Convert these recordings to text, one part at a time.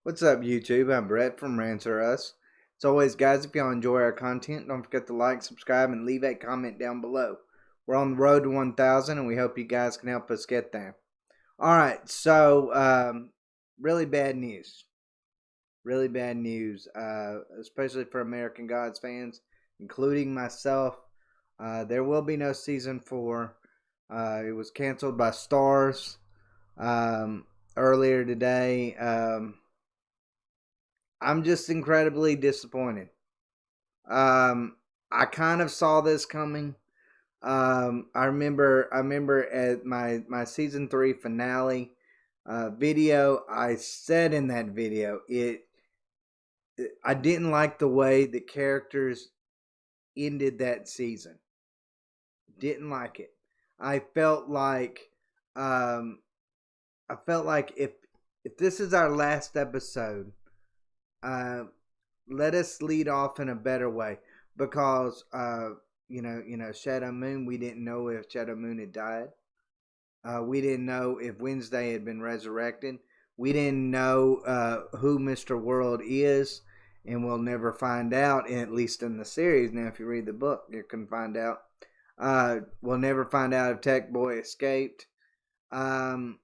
What's up, YouTube? I'm Brett from Rants. As always, guys, if y'all enjoy our content, don't forget to like, subscribe, and leave a comment down below. We're on the road to 1,000, and we hope you guys can help us get there. Alright, so, really bad news. Really bad news, especially for American Gods fans, including myself. There will be no season 4. It was canceled by Starz earlier today. I'm just incredibly disappointed. I kind of saw this coming. I remember at my season 3 finale video, I said in that video I didn't like the way the characters ended that season. Didn't like it. I felt like um, if this is our last episode, uh, let us lead off in a better way because Shadow Moon. We didn't know if Shadow Moon had died. We didn't know if Wednesday had been resurrected. We didn't know who Mr. World is, and we'll never find out. At least in the series. Now, if you read the book, you can find out. We'll never find out if Tech Boy escaped. We'll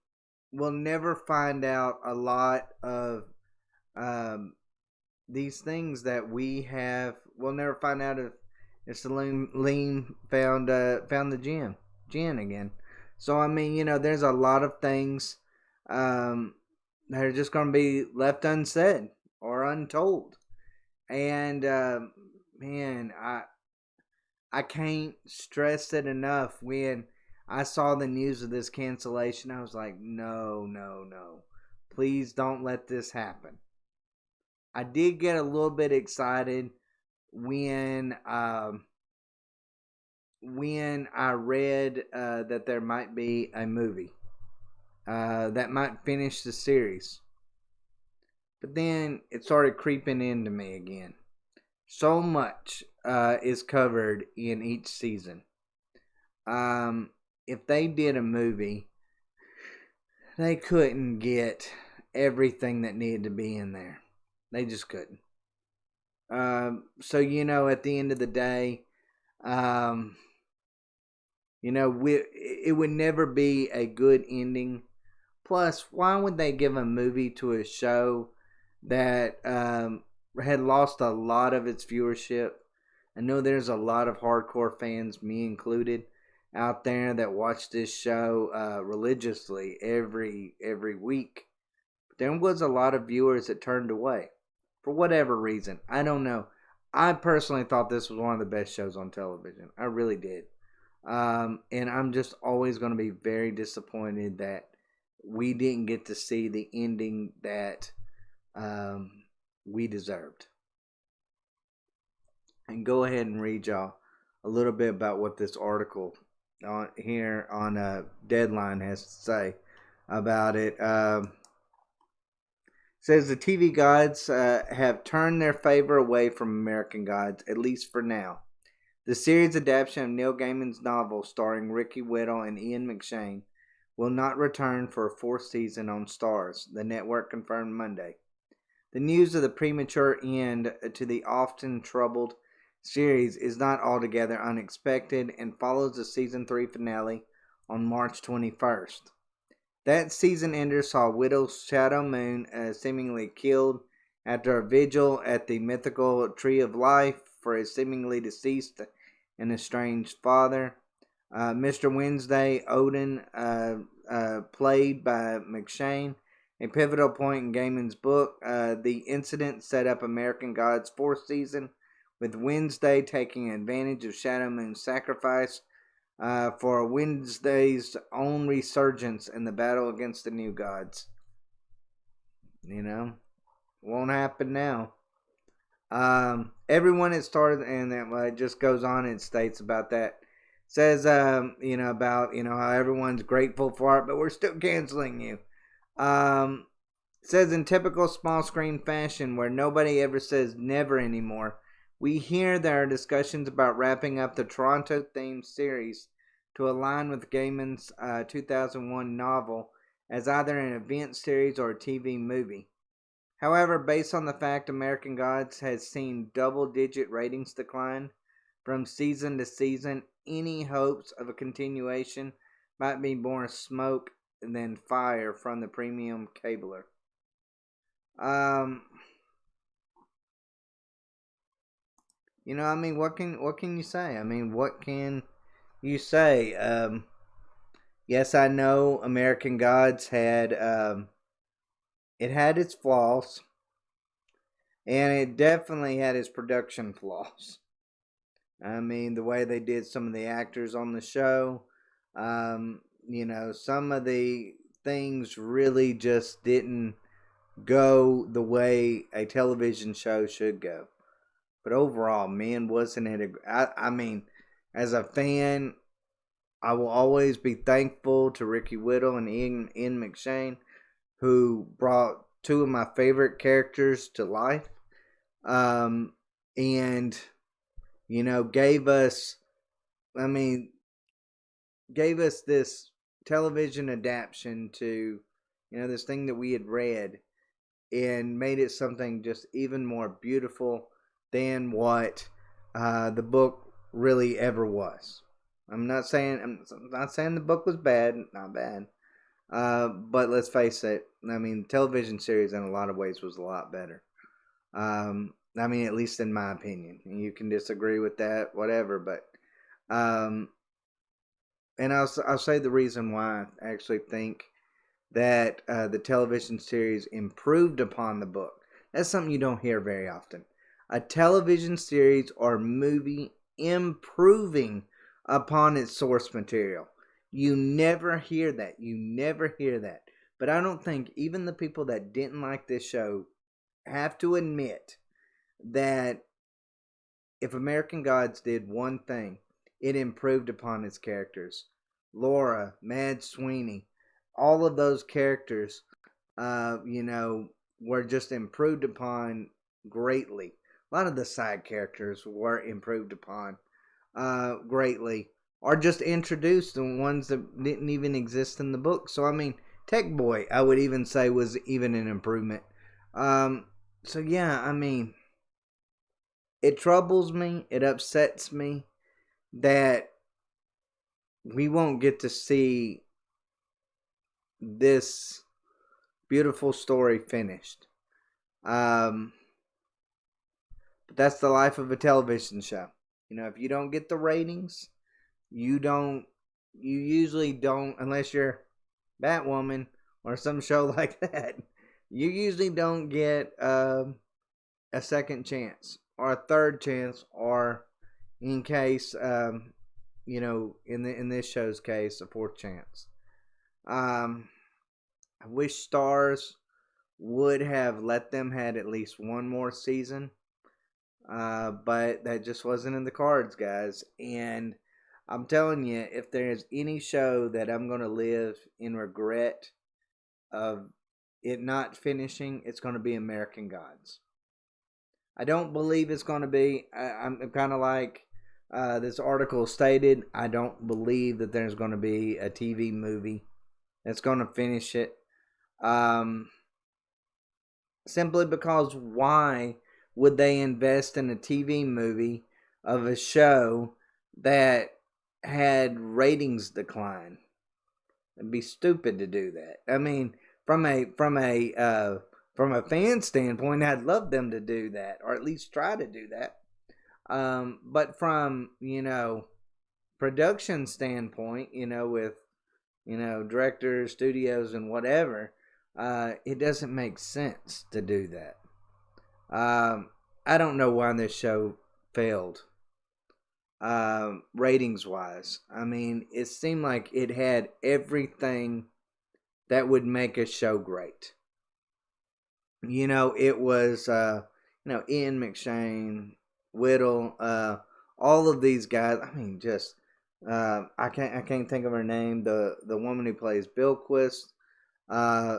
never find out a lot of these things that we have. We'll never find out if Celine found the gin again. So I mean, there's a lot of things that are just going to be left unsaid or untold, and man, I can't stress it enough. When I saw the news of this cancellation, I was like, no, no, no, please don't let this happen. I did get a little bit excited when I read that there might be a movie that might finish the series. But then it started creeping into me again. So much is covered in each season. If they did a movie, they couldn't get everything that needed to be in there. They just couldn't. So at the end of the day, it would never be a good ending. Plus, why would they give a movie to a show that had lost a lot of its viewership? I know there's a lot of hardcore fans, me included, out there that watch this show religiously every week. But there was a lot of viewers that turned away for whatever reason. I don't know. I personally thought this was one of the best shows on television. I really did. And I'm just always going to be very disappointed that we didn't get to see the ending that we deserved. And go ahead and read y'all a little bit about what this article here on Deadline has to say about it. Says the TV gods have turned their favor away from American Gods, at least for now. The series adaptation of Neil Gaiman's novel starring Ricky Whittle and Ian McShane will not return for a fourth season on Starz, the network confirmed Monday. The news of the premature end to the often troubled series is not altogether unexpected and follows the season 3 finale on March 21st. That season ender saw Whittle's Shadow Moon seemingly killed after a vigil at the mythical Tree of Life for his seemingly deceased and estranged father. Mr. Wednesday, Odin, played by McShane, a pivotal point in Gaiman's book. The incident set up American Gods' fourth season, with Wednesday taking advantage of Shadow Moon's sacrifice for Wednesday's own resurgence in the battle against the new gods. Won't happen now. Everyone has started, and it just goes on and states about that. Says, about how everyone's grateful for it, but we're still canceling you. Says in typical small screen fashion, where nobody ever says never anymore, we hear there are discussions about wrapping up the Toronto-themed series to align with Gaiman's 2001 novel as either an event series or a TV movie. However, based on the fact American Gods has seen double-digit ratings decline from season to season, any hopes of a continuation might be more smoke than fire from the premium cabler. Um, I mean, what can you say? I mean, what can you say? Yes, I know American Gods had it had its flaws, and it definitely had its production flaws. I mean, the way they did some of the actors on the show, some of the things really just didn't go the way a television show should go. But overall, man, wasn't it I mean, as a fan, I will always be thankful to Ricky Whittle and Ian McShane, who brought two of my favorite characters to life. And gave us, I mean, gave us this television adaptation to, this thing that we had read, and made it something just even more beautiful than what the book really ever was. I'm not saying the book was bad, not bad. But let's face it. I mean, television series in a lot of ways was a lot better. I mean, at least in my opinion. You can disagree with that, whatever. But, and I'll say the reason why I actually think that the television series improved upon the book. That's something you don't hear very often. A television series or movie improving upon its source material. You never hear that. You never hear that. But I don't think even the people that didn't like this show have to admit that if American Gods did one thing, it improved upon its characters. Laura, Mad Sweeney, all of those characters, were just improved upon greatly. A lot of the side characters were improved upon greatly, or just introduced, the ones that didn't even exist in the book. So, I mean, Tech Boy, I would even say, was even an improvement. So, yeah, I mean, it troubles me, it upsets me that we won't get to see this beautiful story finished. But that's the life of a television show. If you don't get the ratings, you usually don't, unless you're Batwoman or some show like that, you usually don't get a second chance or a third chance, or in case, in this show's case, a fourth chance. I wish Starz would have let them had at least one more season, but that just wasn't in the cards, guys. And I'm telling you, if there's any show that I'm going to live in regret of it not finishing, it's going to be American Gods. I don't believe it's going to be. I'm kind of like this article stated. I don't believe that there's going to be a TV movie that's going to finish it. Simply because why would they invest in a TV movie of a show that had ratings decline? It'd be stupid to do that. I mean, from a fan standpoint, I'd love them to do that, or at least try to do that. But from production standpoint, with directors, studios, and whatever, it doesn't make sense to do that. I don't know why this show failed. Ratings wise, I mean, it seemed like it had everything that would make a show great. It was Ian McShane, Whittle, all of these guys. I mean, just I can't think of her name. The woman who plays Bilquist,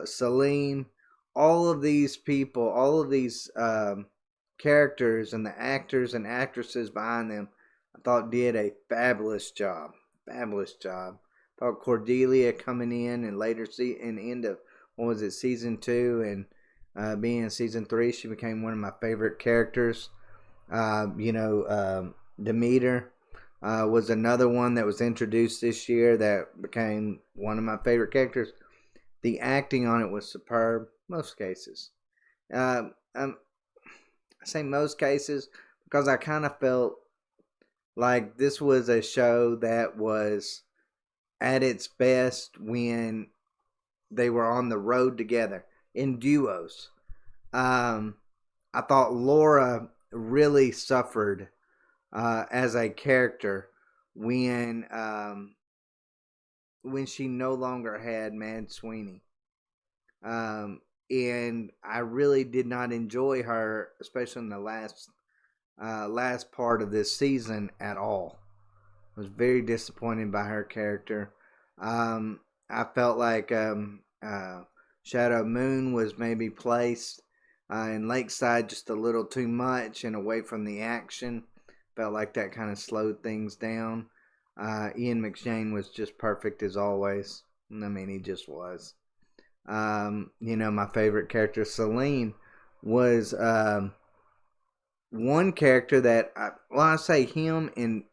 Celine, all of these people, all of these characters, and the actors and actresses behind them, I thought did a fabulous job. Fabulous job. I thought Cordelia coming in and later see in the end of, what was it, season 2, and Being in season 3, she became one of my favorite characters. Demeter was another one that was introduced this year that became one of my favorite characters. The acting on it was superb, most cases. Uh, um, I say most cases because I kind of felt like this was a show that was at its best when they were on the road together in duos. Um, I thought Laura really suffered as a character when when she no longer had Mad Sweeney. And I really did not enjoy her, especially in the last part of this season at all. I was very disappointed by her character. I felt like Shadow Moon was maybe placed in Lakeside just a little too much and away from the action. Felt like that kind of slowed things down. Ian McShane was just perfect as always. I mean, he just was. My favorite character, Celine, was one character that, I say him and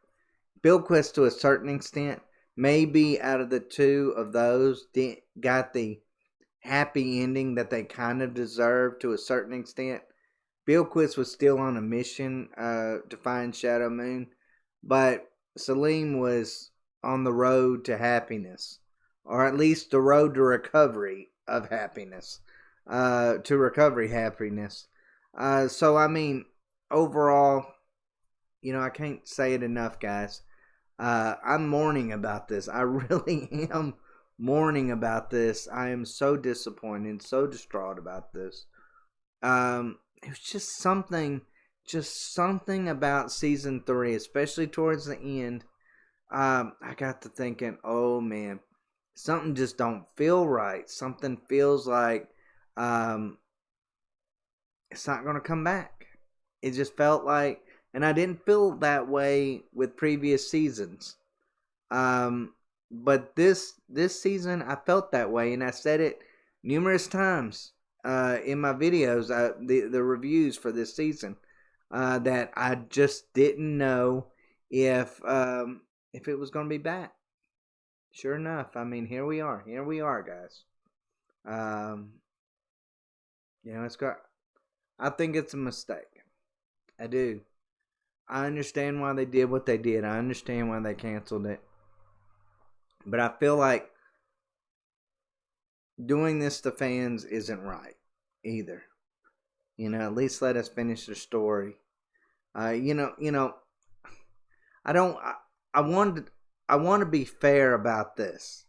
Billquist to a certain extent, maybe out of the two of those, got the happy ending that they kind of deserved to a certain extent. Billquist was still on a mission to find Shadow Moon, but Salim was on the road to happiness, or at least the road to recovery of happiness, to recovery happiness. So, I mean, overall, I can't say it enough, guys. I'm mourning about this. I really am mourning about this. I am so disappointed, so distraught about this. It was just something about season 3, especially towards the end. I got to thinking, oh man, something just don't feel right. Something feels like um, it's not going to come back. It just felt like, and I didn't feel that way with previous seasons. Um, but this season, I felt that way, and I said it numerous times in my videos, the reviews for this season, that I just didn't know if it was going to be back. Sure enough, I mean, here we are. Here we are, guys. Um, it's got. I think it's a mistake. I do. I understand why they did what they did. I understand why they canceled it. But I feel like doing this to fans isn't right either. At least let us finish the story. Uh, you know, you know, I don't. I want. I want to be fair about this.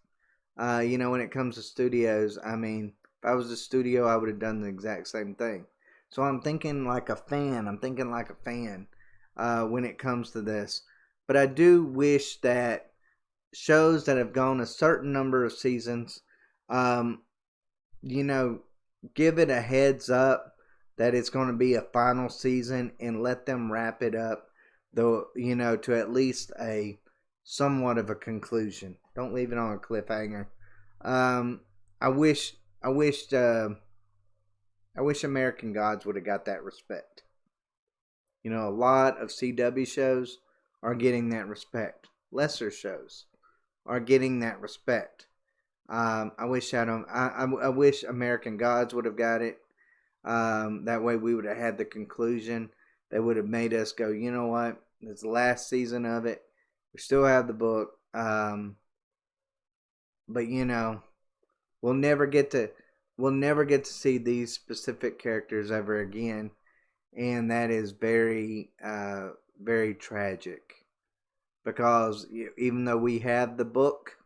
When it comes to studios, I mean, if I was a studio, I would have done the exact same thing. So I'm thinking like a fan. I'm thinking like a fan when it comes to this. But I do wish that shows that have gone a certain number of seasons, um, give it a heads up that it's going to be a final season and let them wrap it up, though, to at least a somewhat of a conclusion. Don't leave it on a cliffhanger. Um, I wish, I wished, I wish American Gods would have got that respect. A lot of CW shows are getting that respect. Lesser shows are getting that respect. I wish I wish American Gods would have got it. That way we would have had the conclusion. They would have made us go, you know what? It's the last season of it. We still have the book. But we'll never get to see these specific characters ever again, and that is very very tragic, because even though we have the book,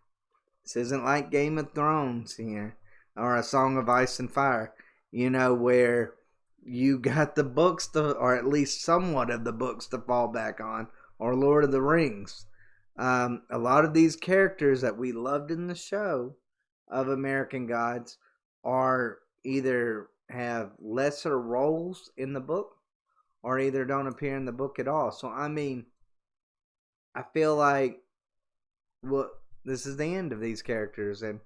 this isn't like Game of Thrones here or A Song of Ice and Fire, where you got the books to, or at least somewhat of the books to fall back on, or Lord of the Rings. A lot of these characters that we loved in the show of American Gods are either have lesser roles in the book or either don't appear in the book at all. So, I mean, I feel like, well, this is the end of these characters, and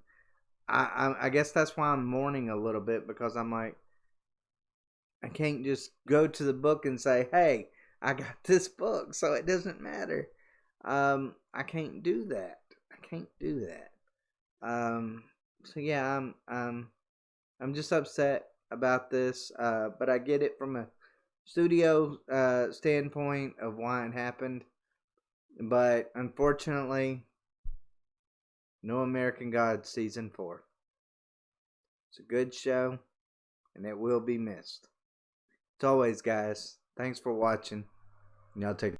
I guess that's why I'm mourning a little bit, because I'm like, I can't just go to the book and say, "Hey, I got this book, so it doesn't matter." I can't do that. I can't do that. So yeah, I'm just upset about this. But I get it from a studio standpoint of why it happened. But unfortunately, no American Gods season 4. It's a good show, and it will be missed. As always, guys, thanks for watching. Y'all take